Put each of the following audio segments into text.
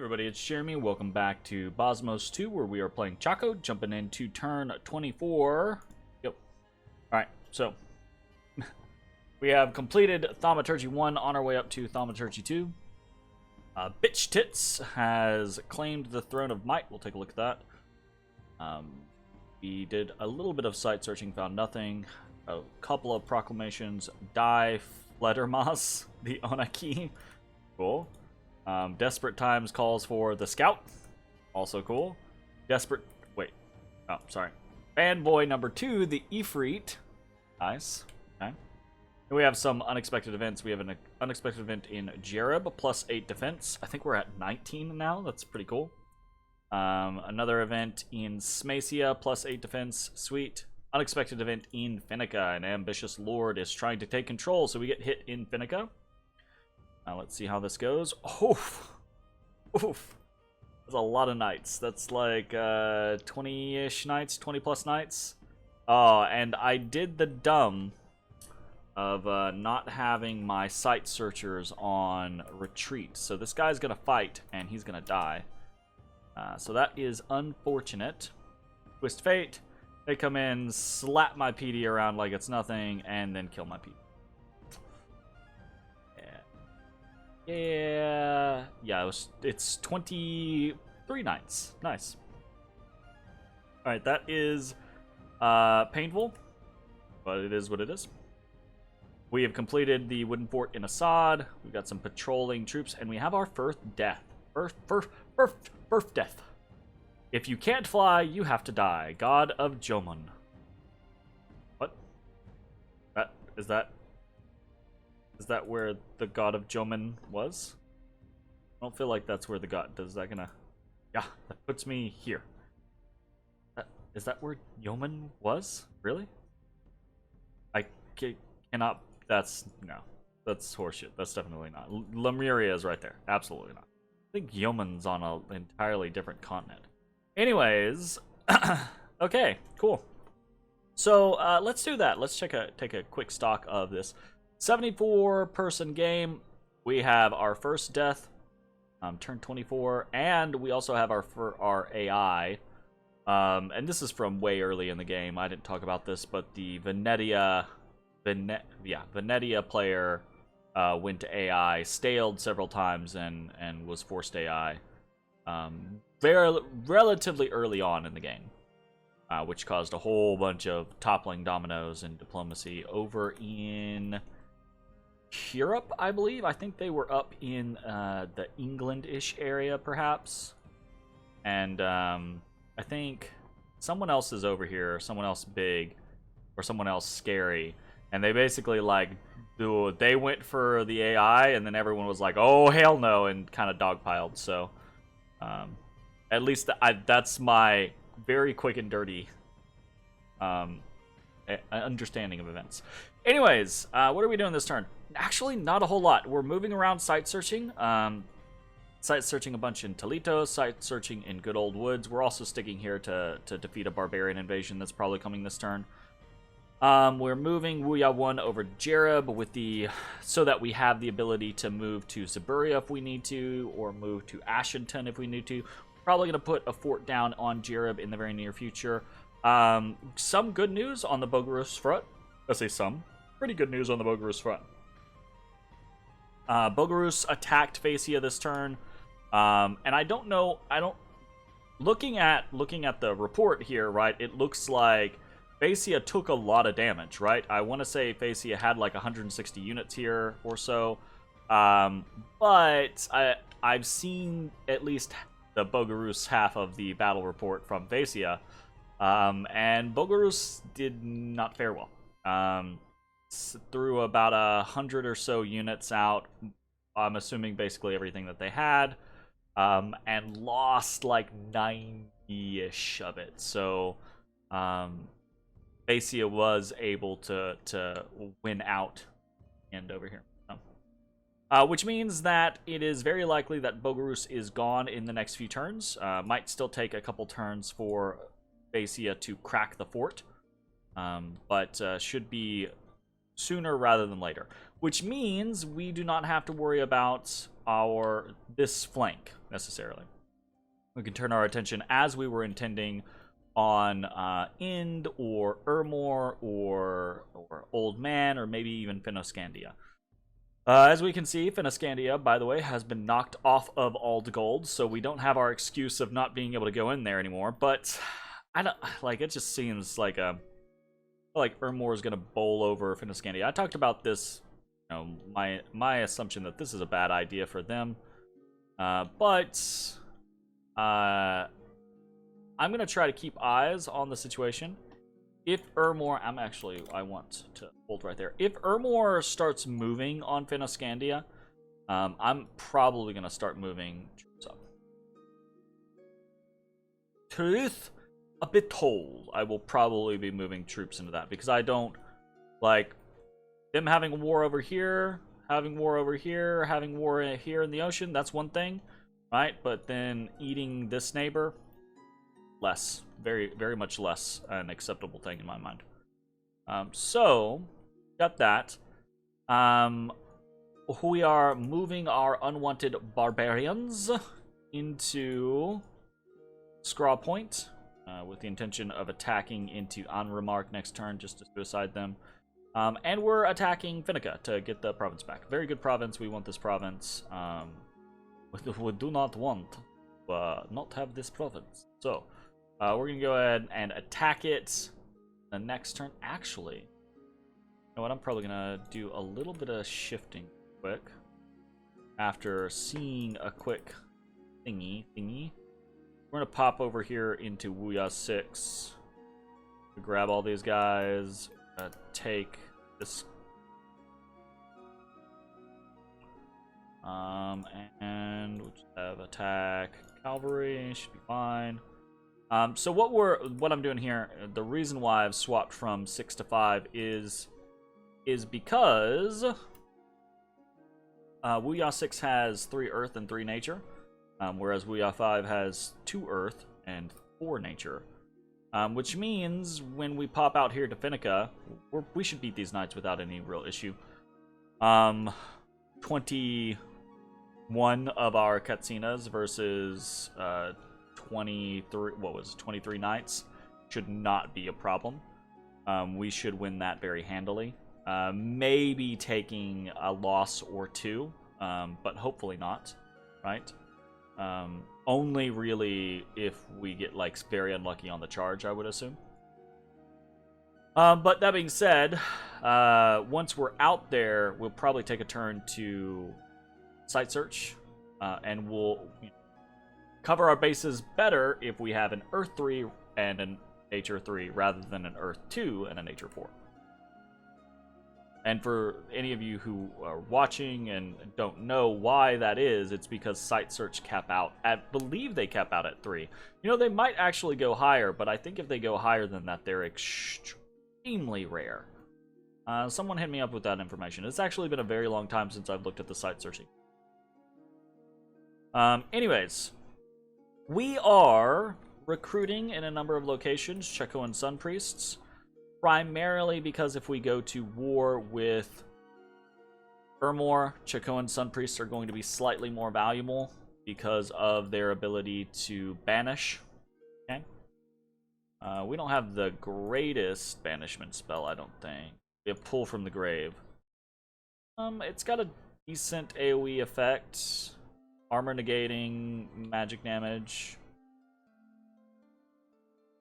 everybody, it's Jeremy. Welcome back to Bozmos2, where we are playing Chaco, jumping into turn 24. Yep. Alright, so we have completed Thaumaturgy 1 on our way up to Thaumaturgy 2. Bitch Tits has claimed the Throne of Might. We'll take a look at that. We did a little bit of site searching, found nothing. A couple of proclamations. Die Fledermass, the Onaki. Cool. Desperate Times calls for the Scout. Also cool. Wait. Oh, sorry. Fanboy number 2, the Ifrit. Nice. Okay. And we have some unexpected events. We have an unexpected event in Jereb, plus 8 defense. I think we're at 19 now. That's pretty cool. Another event in Smacia, plus 8 defense. Sweet. Unexpected event in Finnica. An ambitious lord is trying to take control, so we get hit in Finnica. Let's see how this goes. Oof. Oof. That's a lot of knights. That's like 20-ish knights, 20-plus knights. Oh, and I did the dumb of not having my site searchers on retreat. So this guy's going to fight, and he's going to die. So that is unfortunate. Twist Fate. They come in, slap my PD around like it's nothing, and then kill my PD. Yeah, it's 23 knights. Nice. Alright, that is painful, but it is what it is. We have completed the wooden fort in Assad. We've got some patrolling troops, and we have our first death. First death. If you can't fly, you have to die. God of Jomon. What? Is that where the god of Jomon was? I don't feel like that's where the god... Is that gonna... Yeah, that puts me here. Is that where Jomon was? Really? I cannot... That's... No. That's horseshit. That's definitely not. Lemuria is right there. Absolutely not. I think Jomon's on an entirely different continent. Anyways... okay, cool. So, let's do that. Let's take a quick stock of this 74-person game. We have our first death, turn 24, and we also have our AI. And this is from way early in the game. I didn't talk about this, but the Venetia player went to AI, staled several times, and was forced AI. Relatively early on in the game, which caused a whole bunch of toppling dominoes in diplomacy over in Europe, I believe. I think they were up in the England-ish area, perhaps. And I think someone else is over here, someone else big, or someone else scary. And they basically, like, they went for the AI, and then everyone was like, oh, hell no, and kind of dogpiled. So, at least that's my very quick and dirty understanding of events. Anyways, what are we doing this turn? Actually, not a whole lot. We're moving around site searching. Site searching a bunch in Toledo, site searching in good old woods. We're also sticking here to defeat a barbarian invasion that's probably coming this turn. We're moving Wuya 1 over Jereb so that we have the ability to move to Zaburia if we need to, or move to Ashenton if we need to. Probably going to put a fort down on Jereb in the very near future. Some good news on the Bogarus front. Let's say some. Pretty good news on the Bogarus front. Bogarus attacked Phasia this turn. And I don't know, looking at the report here, right, it looks like Phasia took a lot of damage, right? I want to say Phasia had like 160 units here or so. But I've seen at least the Bogarus half of the battle report from Phasia. And Bogarus did not fare well. Threw about 100 or so units out. I'm assuming basically everything that they had. And lost like 90-ish of it. So, Phasia was able to win out and over here. Which means that it is very likely that Bogarus is gone in the next few turns. Might still take a couple turns for Phasia to crack the fort. But should be sooner rather than later, which means we do not have to worry about this flank necessarily. We can turn our attention, as we were intending, on Ind or Ermor or Old Man, or maybe even Fennoscandia. As we can see, Fennoscandia, by the way, has been knocked off of Ald Gold, so we don't have our excuse of not being able to go in there anymore. But I don't like. It just seems like Ermor is gonna bowl over Fennoscandia. I talked about this. You know, my assumption that this is a bad idea for them, but I'm gonna try to keep eyes on the situation. If Ermor, I want to hold right there. If Ermor starts moving on Fennoscandia, I'm probably gonna start moving troops up. Truth be told, I will probably be moving troops into that, because I don't like them having a war over here, having war over here, having war here in the ocean. That's one thing, right? But then eating this neighbor, less, very, very much less an acceptable thing in my mind. So got that. We are moving our unwanted barbarians into Scraw Point with the intention of attacking into Anremark next turn, just to suicide them. And we're attacking Finnica to get the province back. Very good province. We want this province. We do not want not have this province. So we're gonna go ahead and attack it the next turn. Actually, you know what? I'm probably gonna do a little bit of shifting quick after seeing a quick thingy. We're gonna pop over here into Wuya 6. Grab all these guys. Take this. And we'll just have attack cavalry. Should be fine. So what I'm doing here, the reason why I've swapped from 6 to 5 is because Wuya 6 has 3 earth and 3 nature, whereas Wuya 5 has 2 earth and 4 nature. Which means when we pop out here to Finnica, we should beat these knights without any real issue. 21 of our Katsinas versus 23 knights should not be a problem. We should win that very handily. Maybe taking a loss or 2, but hopefully not, right? Only really if we get like very unlucky on the charge, I would assume. But that being said, once we're out there, we'll probably take a turn to site search, and we'll cover our bases better if we have an Earth 3 and a Nature 3 rather than an Earth 2 and a Nature 4. And for any of you who are watching and don't know why that is, it's because site search cap out at, believe they cap out at 3. You know, they might actually go higher, but I think if they go higher than that, they're extremely rare. Someone hit me up with that information. It's actually been a very long time since I've looked at the site searching. Anyways, we are recruiting in a number of locations, Chaco and Sun Priests. Primarily because if we go to war with Ermor, Chacoan Sun Priests are going to be slightly more valuable because of their ability to banish. Okay. We don't have the greatest banishment spell, I don't think. We have Pull from the Grave. It's got a decent AoE effect. Armor negating, magic damage.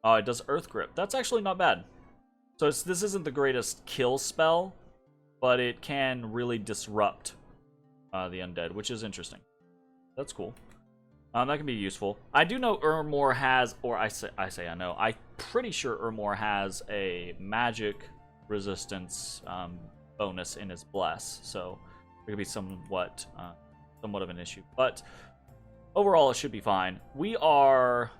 Oh, it does Earth Grip. That's actually not bad. So this isn't the greatest kill spell, but it can really disrupt the undead, which is interesting. That's cool. That can be useful. I do know Ermor has, or I know. I'm pretty sure Ermor has a magic resistance bonus in his bless, so it could be somewhat of an issue. But overall, it should be fine. We're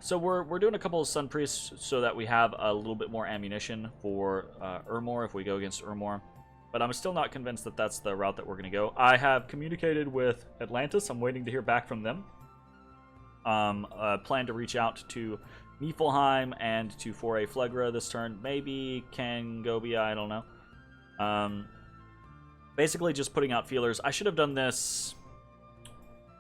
doing a couple of Sun Priests so that we have a little bit more ammunition for Ermor if we go against Ermor. But I'm still not convinced that that's the route that we're going to go. I have communicated with Atlantis. I'm waiting to hear back from them. Plan to reach out to Niflheim and to Foray Flegra this turn. Maybe Kangobia, I don't know. Basically just putting out feelers. I should have done this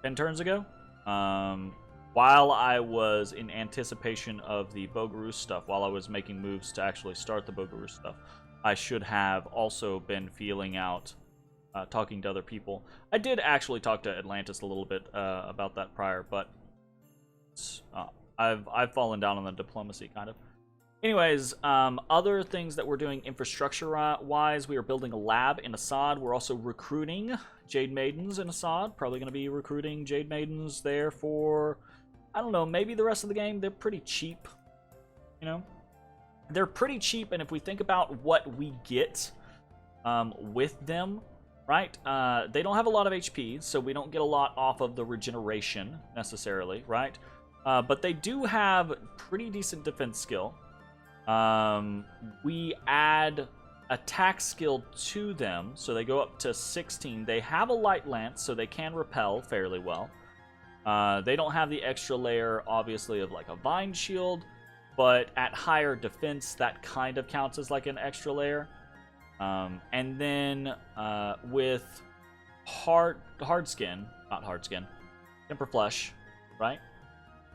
10 turns ago. While I was in anticipation of the Bozmod stuff, while I was making moves to actually start the Bozmod stuff, I should have also been feeling out, talking to other people. I did actually talk to Atlantis a little bit about that prior, but I've fallen down on the diplomacy, kind of. Anyways, other things that we're doing infrastructure-wise, we are building a lab in Assad. We're also recruiting Jade Maidens in Assad. Probably going to be recruiting Jade Maidens there for, I don't know, maybe the rest of the game. They're pretty cheap, you know? They're pretty cheap, and if we think about what we get with them, right? They don't have a lot of HP, so we don't get a lot off of the regeneration, necessarily, right? But they do have pretty decent defense skill. We add attack skill to them, so they go up to 16. They have a light lance, so they can repel fairly well. They don't have the extra layer, obviously, of like a vine shield, but at higher defense, that kind of counts as like an extra layer. And then with hard skin, not hard skin, temper flesh, right?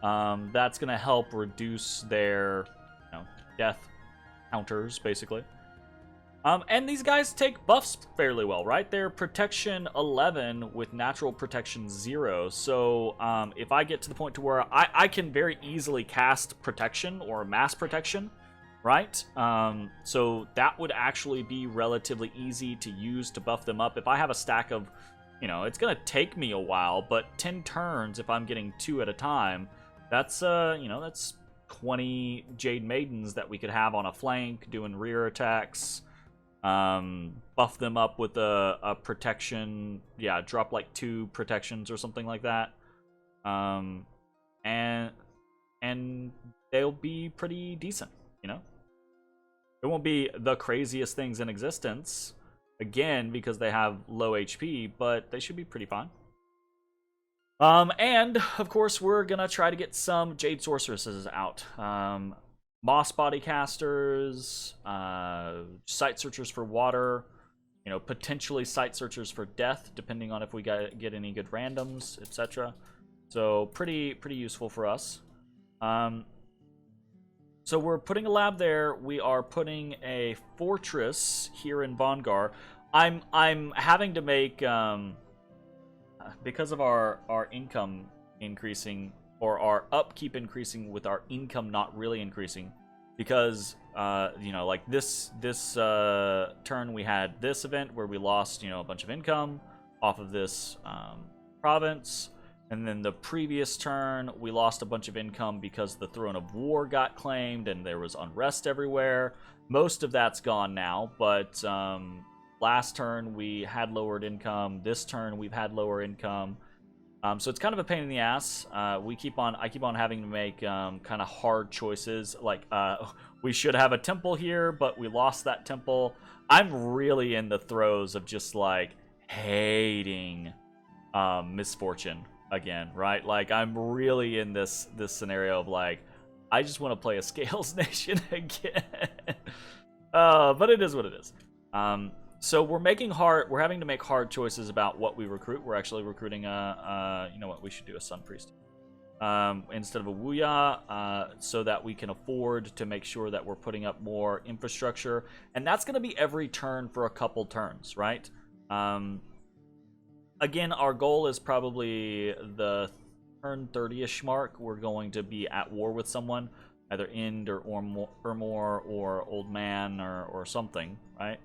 That's gonna help reduce their, death counters, basically. And these guys take buffs fairly well, right? They're protection 11 with natural protection 0. So if I get to the point to where I can very easily cast protection or mass protection, right? So that would actually be relatively easy to use to buff them up. If I have a stack of, it's going to take me a while, but 10 turns if I'm getting 2 at a time, that's, that's 20 Jade Maidens that we could have on a flank doing rear attacks. Buff them up with a protection, drop like 2 protections or something like that. And they'll be pretty decent, It won't be the craziest things in existence, again, because they have low HP, but they should be pretty fine. And, of course, we're gonna try to get some Jade Sorceresses out. Moss Body Casters, Sight Searchers for Water, potentially Sight Searchers for Death, depending on if we get any good randoms, etc. So, pretty useful for us. So we're putting a lab there. We are putting a fortress here in Vongar. I'm having to make... because of our income increasing, or our upkeep increasing with our income not really increasing, because like this turn we had this event where we lost a bunch of income off of this province, and then the previous turn we lost a bunch of income because the Throne of War got claimed and there was unrest everywhere. Most of that's gone now, but last turn we had lowered income. This turn we've had lower income. So it's kind of a pain in the ass. I keep on having to make kind of hard choices. Like we should have a temple here, but we lost that temple. I'm really in the throes of just like hating misfortune again, right? Like I'm really in this scenario of like I just want to play a Scales Nation again. But it is what it is. So we're having to make hard choices about what we recruit. We're actually recruiting we should do a Sun Priest instead of a Wuya, so that we can afford to make sure that we're putting up more infrastructure. And that's going to be every turn for a couple turns, right? Again, our goal is probably the turn 30-ish mark. We're going to be at war with someone, either Ind or Urmor or Old Man or something, right?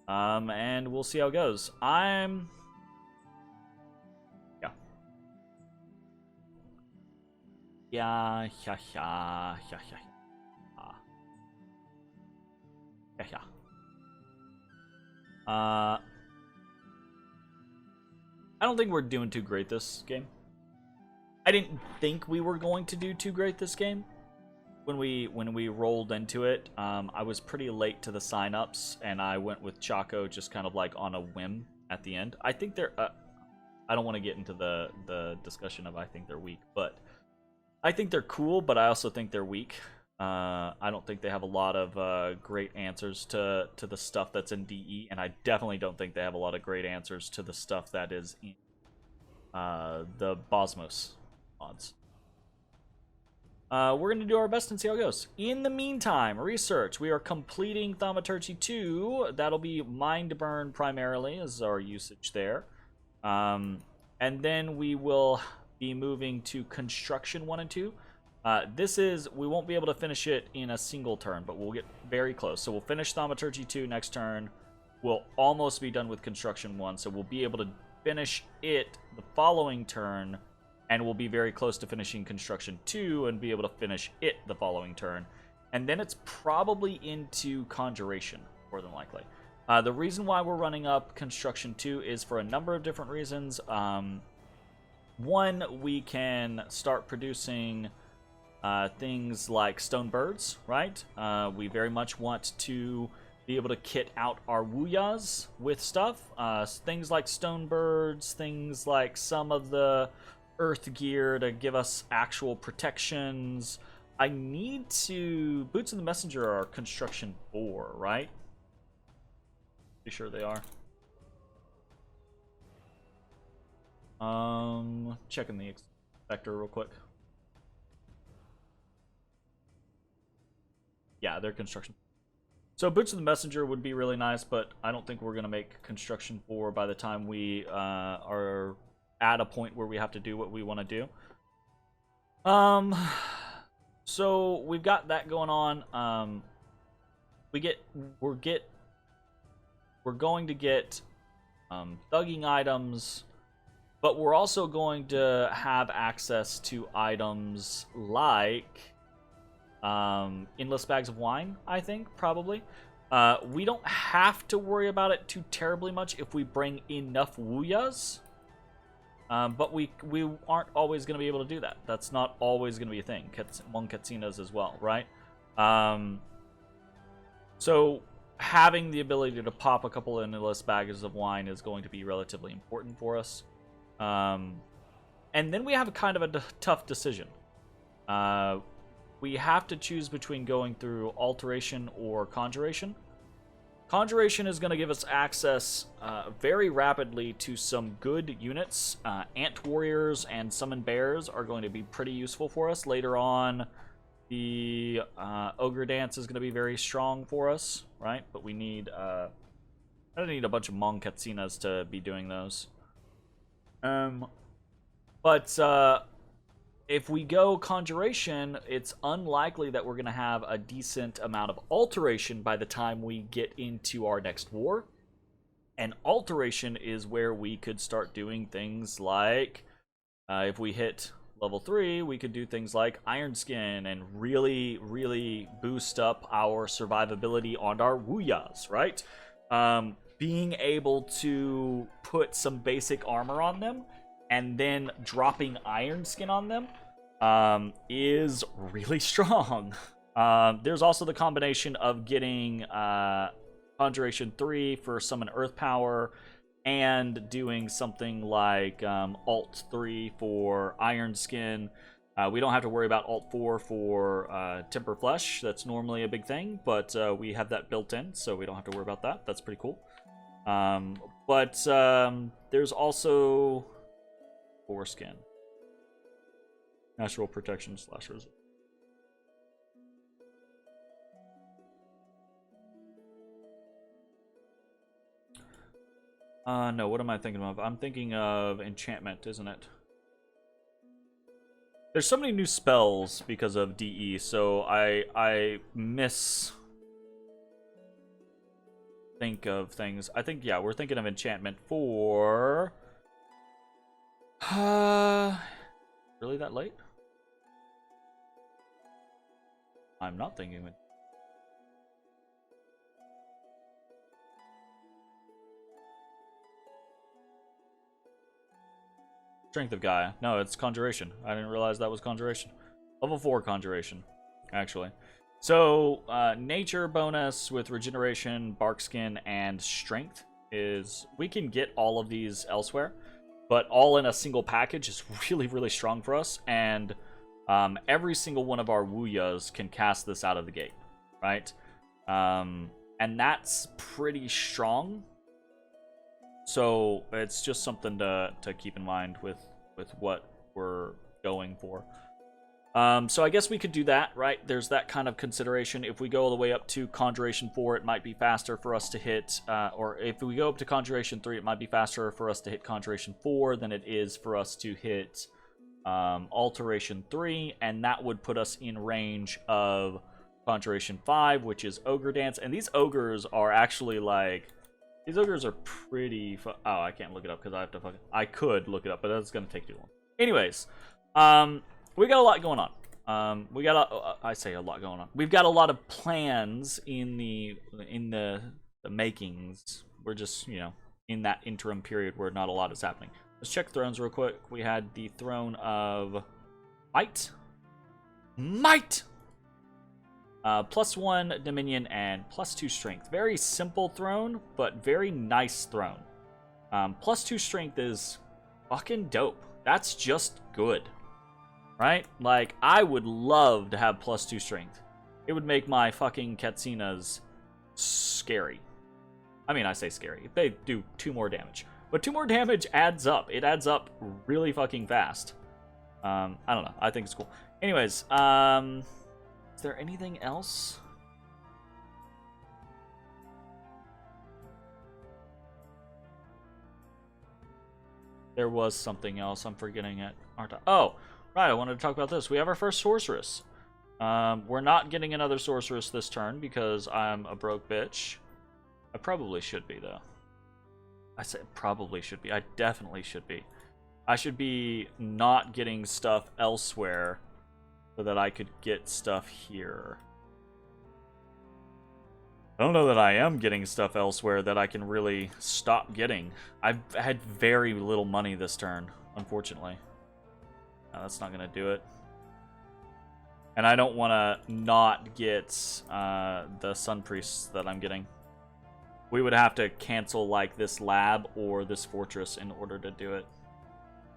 And we'll see how it goes. Yeah. I don't think we're doing too great this game. I didn't think we were going to do too great this game. When we rolled into it, I was pretty late to the signups, and I went with Chaco just kind of like on a whim at the end. I think they're... I don't want to get into the discussion of I think they're weak, but I think they're cool, but I also think they're weak. I don't think they have a lot of great answers to the stuff that's in DE, and I definitely don't think they have a lot of great answers to the stuff that is in the Bozmos mods. We're going to do our best and see how it goes. In the meantime, research. We are completing Thaumaturgy 2. That'll be Mind Burn primarily, is our usage there. And then we will be moving to Construction 1 and 2. We won't be able to finish it in a single turn, but we'll get very close. So we'll finish Thaumaturgy 2 next turn. We'll almost be done with Construction 1, so we'll be able to finish it the following turn, and we'll be very close to finishing Construction 2 and be able to finish it the following turn. And then it's probably into Conjuration, more than likely. The reason why we're running up Construction 2 is for a number of different reasons. One, we can start producing things like stone birds, right? We very much want to be able to kit out our Wuyas with stuff. Things like stone birds, things like some of the earth gear to give us actual protections. I need to... Boots of the Messenger are Construction 4, right? Pretty sure they are. Checking the expector real quick. Yeah, they're Construction. So Boots of the Messenger would be really nice, but I don't think we're going to make Construction 4 by the time we are at a point where we have to do what we want to do. So we've got that going on. We're going to get thugging items, but we're also going to have access to items like endless bags of wine, I think, probably. We don't have to worry about it too terribly much if we bring enough Wuyas. But we aren't always going to be able to do that. That's not always going to be a thing. Among Katsinas as well, right? So having the ability to pop a couple of endless bags of wine is going to be relatively important for us. And then we have kind of a tough decision. We have to choose between going through Alteration or Conjuration. Conjuration is going to give us access very rapidly to some good units. Ant Warriors and Summon Bears are going to be pretty useful for us. Later on, the Ogre Dance is going to be very strong for us, right? But we need... I don't need a bunch of Hmong Katsinas to be doing those. If we go Conjuration, it's unlikely that we're going to have a decent amount of Alteration by the time we get into our next war. And Alteration is where we could start doing things like, if we hit level 3, we could do things like Iron Skin and really, really boost up our survivability on our Wuyas, right? Being able to put some basic armor on them and then dropping Iron Skin on them is really strong. There's also the combination of getting Conjuration 3 for Summon Earth Power and doing something like Alt 3 for Iron Skin. We don't have to worry about Alt 4 for Temper Flesh. That's normally a big thing, but we have that built in, so we don't have to worry about that. That's pretty cool. There's also Foreskin. Natural protection / resist. No, what am I thinking of? I'm thinking of enchantment, isn't it? There's so many new spells because of DE, so I think of things. I think, yeah, we're thinking of enchantment for... really that late? I'm not thinking of it. Strength of Gaia. No, it's Conjuration. I didn't realize that was Conjuration. Level 4 Conjuration, actually. So, Nature bonus with Regeneration, Bark Skin, and Strength is... We can get all of these elsewhere, but all in a single package is really, really strong for us. And every single one of our Wuyas can cast this out of the gate, right? And that's pretty strong. So it's just something to keep in mind with what we're going for. So I guess we could do that, right? There's that kind of consideration. If we go all the way up to Conjuration 4, it might be faster for us to hit, or if we go up to Conjuration 3, it might be faster for us to hit Conjuration 4 than it is for us to hit Alteration 3, and that would put us in range of Conjuration 5, which is Ogre Dance. And these ogres are actually like... These ogres are pretty... Oh, I can't look it up because I have to fucking... I could look it up, but that's going to take too long. Anyways, we got a lot going on. We got I say a lot going on. We've got a lot of plans in the makings. We're just, you know, in that interim period where not a lot is happening. Let's check thrones real quick. We had the throne of Might. +1 Dominion and +2 Strength. Very simple throne, but very nice throne. +2 Strength is fucking dope. That's just good. Right? Like, I would love to have +2 Strength. It would make my fucking Katsinas scary. I mean, I say scary. They do 2 more damage. But 2 more damage adds up. It adds up really fucking fast. I don't know. I think it's cool. Anyways, is there anything else? There was something else. I'm forgetting it. Aren't I? Oh, right. I wanted to talk about this. We have our first sorceress. We're not getting another sorceress this turn because I'm a broke bitch. I probably should be, though. I said probably should be. I definitely should be. I should be not getting stuff elsewhere so that I could get stuff here. I don't know that I am getting stuff elsewhere that I can really stop getting. I've had very little money this turn, unfortunately. No, that's not going to do it. And I don't want to not get the Sun Priests that I'm getting. We would have to cancel, like, this lab or this fortress in order to do it.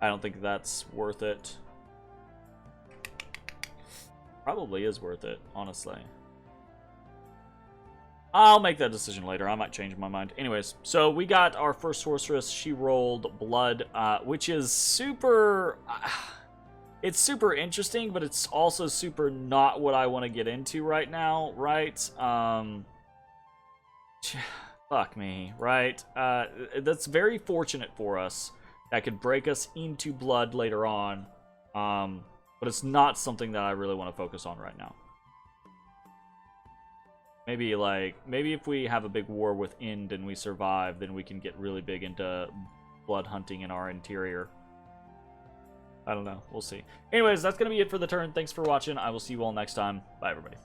I don't think that's worth it. Probably is worth it, honestly. I'll make that decision later. I might change my mind. Anyways, so we got our first sorceress. She rolled blood, which is super... it's super interesting, but it's also super not what I want to get into right now, right? Fuck me, right? That's very fortunate for us. That could break us into blood later on. But it's not something that I really want to focus on right now. Maybe if we have a big war with Ind and we survive, then we can get really big into blood hunting in our interior. I don't know. We'll see. Anyways, that's going to be it for the turn. Thanks for watching. I will see you all next time. Bye, everybody.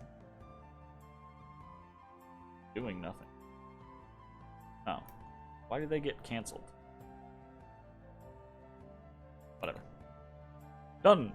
Doing nothing. Oh. Why did they get canceled? Whatever. Done.